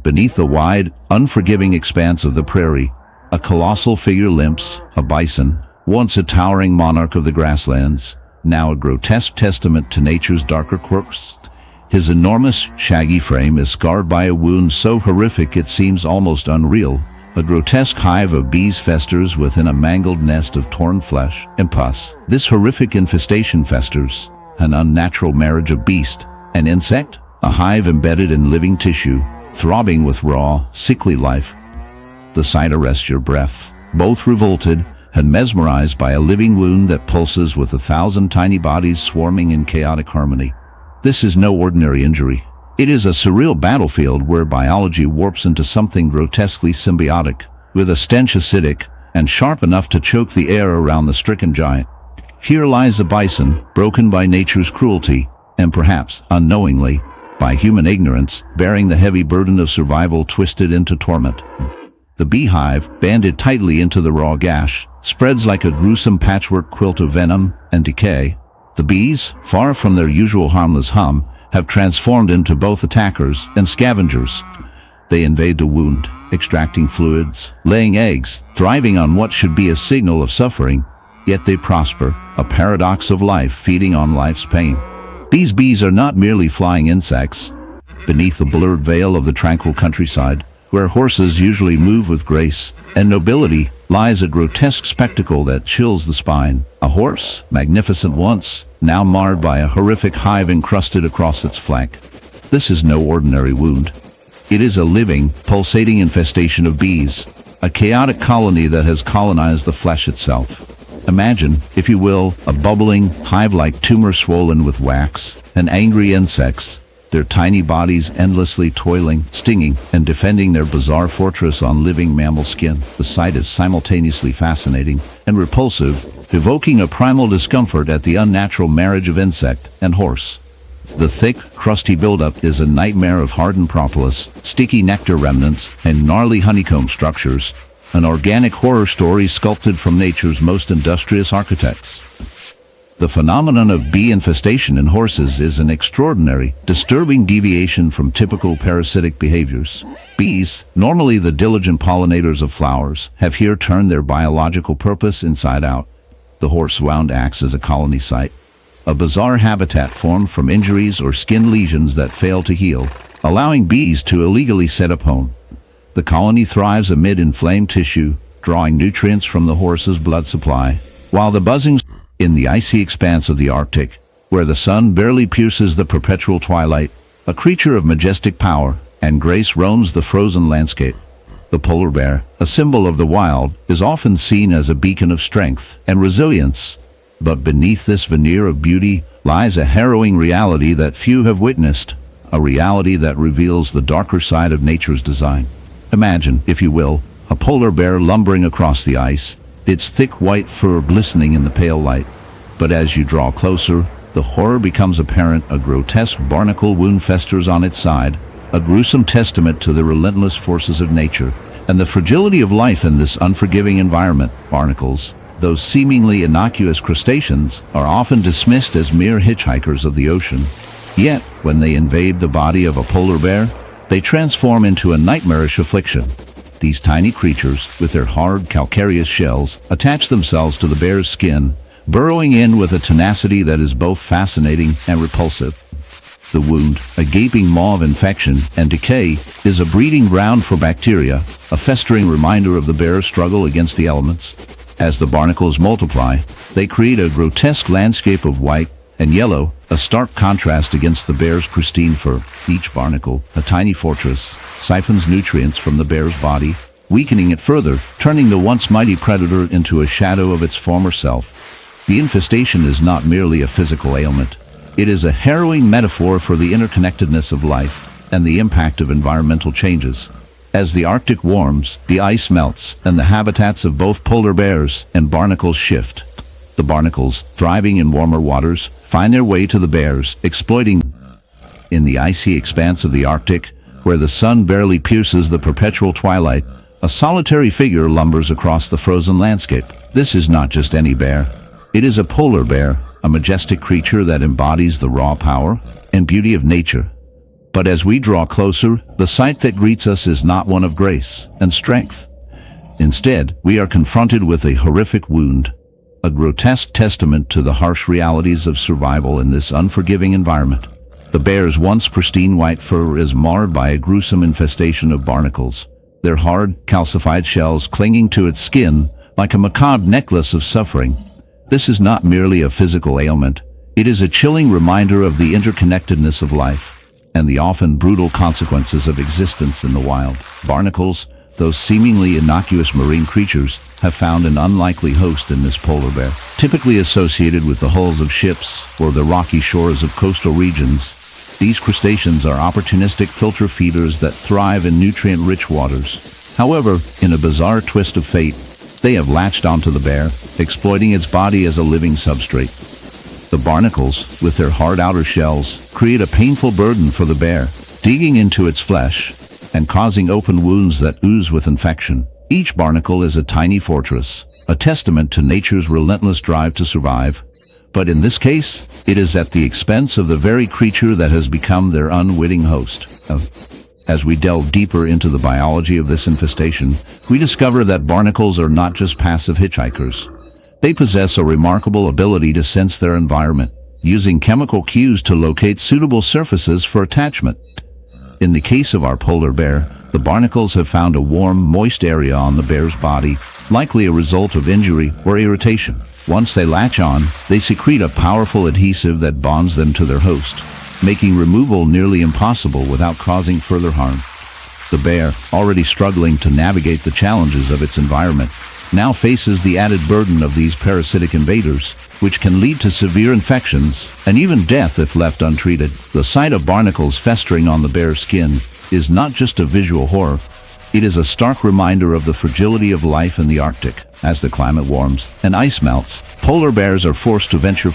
Beneath the wide, unforgiving expanse of the prairie, a colossal figure limps, a bison, once a towering monarch of the grasslands, now a grotesque testament to nature's darker quirks. His enormous, shaggy frame is scarred by a wound so horrific it seems almost unreal. A grotesque hive of bees festers within a mangled nest of torn flesh and pus. This horrific infestation festers, an unnatural marriage of beast and insect, a hive embedded in living tissue, throbbing with raw, sickly life. The sight arrests your breath, both revolted and mesmerized by a living wound that pulses with 1,000 tiny bodies swarming in chaotic harmony. This is no ordinary injury. It is a surreal battlefield where biology warps into something grotesquely symbiotic, with a stench acidic and sharp enough to choke the air around the stricken giant. Here lies a bison, broken by nature's cruelty, and perhaps, unknowingly, by human ignorance, bearing the heavy burden of survival twisted into torment. The beehive, banded tightly into the raw gash, spreads like a gruesome patchwork quilt of venom and decay. The bees, far from their usual harmless hum, have transformed into both attackers and scavengers. They invade the wound, extracting fluids, laying eggs, thriving on what should be a signal of suffering, yet they prosper, a paradox of life feeding on life's pain. These bees are not merely flying insects. Beneath the blurred veil of the tranquil countryside, where horses usually move with grace and nobility, lies a grotesque spectacle that chills the spine. A horse, magnificent once, now marred by a horrific hive encrusted across its flank. This is no ordinary wound. It is a living, pulsating infestation of bees, a chaotic colony that has colonized the flesh itself. Imagine, if you will, a bubbling, hive-like tumor swollen with wax and angry insects, their tiny bodies endlessly toiling, stinging, and defending their bizarre fortress on living mammal skin. The sight is simultaneously fascinating and repulsive, evoking a primal discomfort at the unnatural marriage of insect and horse. The thick, crusty buildup is a nightmare of hardened propolis, sticky nectar remnants, and gnarly honeycomb structures, an organic horror story sculpted from nature's most industrious architects. The phenomenon of bee infestation in horses is an extraordinary, disturbing deviation from typical parasitic behaviors. Bees, normally the diligent pollinators of flowers, have here turned their biological purpose inside out. The horse wound acts as a colony site, a bizarre habitat formed from injuries or skin lesions that fail to heal, allowing bees to illegally set up home. The colony thrives amid inflamed tissue, drawing nutrients from the horse's blood supply, while the buzzing in the icy expanse of the Arctic, where the sun barely pierces the perpetual twilight, a creature of majestic power and grace roams the frozen landscape. The polar bear, a symbol of the wild, is often seen as a beacon of strength and resilience. But beneath this veneer of beauty lies a harrowing reality that few have witnessed, a reality that reveals the darker side of nature's design. Imagine, if you will, a polar bear lumbering across the ice, its thick white fur glistening in the pale light. But as you draw closer, the horror becomes apparent. A grotesque barnacle wound festers on its side, a gruesome testament to the relentless forces of nature and the fragility of life in this unforgiving environment. Barnacles, those seemingly innocuous crustaceans, are often dismissed as mere hitchhikers of the ocean. Yet, when they invade the body of a polar bear, they transform into a nightmarish affliction. These tiny creatures, with their hard, calcareous shells, attach themselves to the bear's skin, burrowing in with a tenacity that is both fascinating and repulsive. The wound, a gaping maw of infection and decay, is a breeding ground for bacteria, a festering reminder of the bear's struggle against the elements. As the barnacles multiply, they create a grotesque landscape of white and yellow, a stark contrast against the bear's pristine fur. Each barnacle, a tiny fortress, siphons nutrients from the bear's body, weakening it further, turning the once mighty predator into a shadow of its former self. The infestation is not merely a physical ailment. It is a harrowing metaphor for the interconnectedness of life and the impact of environmental changes. As the Arctic warms, the ice melts, and the habitats of both polar bears and barnacles shift. The barnacles, thriving in warmer waters, find their way to the bears, exploiting in the icy expanse of the Arctic, where the sun barely pierces the perpetual twilight. A solitary figure lumbers across the frozen landscape. This is not just any bear. It is a polar bear, a majestic creature that embodies the raw power and beauty of nature. But as we draw closer, the sight that greets us is not one of grace and strength. Instead, we are confronted with a horrific wound, a grotesque testament to the harsh realities of survival in this unforgiving environment. The bear's once pristine white fur is marred by a gruesome infestation of barnacles, their hard, calcified shells clinging to its skin like a macabre necklace of suffering. This is not merely a physical ailment. It is a chilling reminder of the interconnectedness of life and the often brutal consequences of existence in the wild. Barnacles, those seemingly innocuous marine creatures, have found an unlikely host in this polar bear. Typically associated with the hulls of ships or the rocky shores of coastal regions, these crustaceans are opportunistic filter feeders that thrive in nutrient-rich waters. However, in a bizarre twist of fate, they have latched onto the bear, exploiting its body as a living substrate. The barnacles, with their hard outer shells, create a painful burden for the bear, digging into its flesh and causing open wounds that ooze with infection. Each barnacle is a tiny fortress, a testament to nature's relentless drive to survive. But in this case, it is at the expense of the very creature that has become their unwitting host. As we delve deeper into the biology of this infestation, we discover that barnacles are not just passive hitchhikers. They possess a remarkable ability to sense their environment, using chemical cues to locate suitable surfaces for attachment. In the case of our polar bear, the barnacles have found a warm, moist area on the bear's body, likely a result of injury or irritation. Once they latch on, they secrete a powerful adhesive that bonds them to their host, making removal nearly impossible without causing further harm. The bear, already struggling to navigate the challenges of its environment, now faces the added burden of these parasitic invaders, which can lead to severe infections and even death if left untreated. The sight of barnacles festering on the bear's skin is not just a visual horror. It is a stark reminder of the fragility of life in the Arctic. As the climate warms and ice melts, polar bears are forced to venture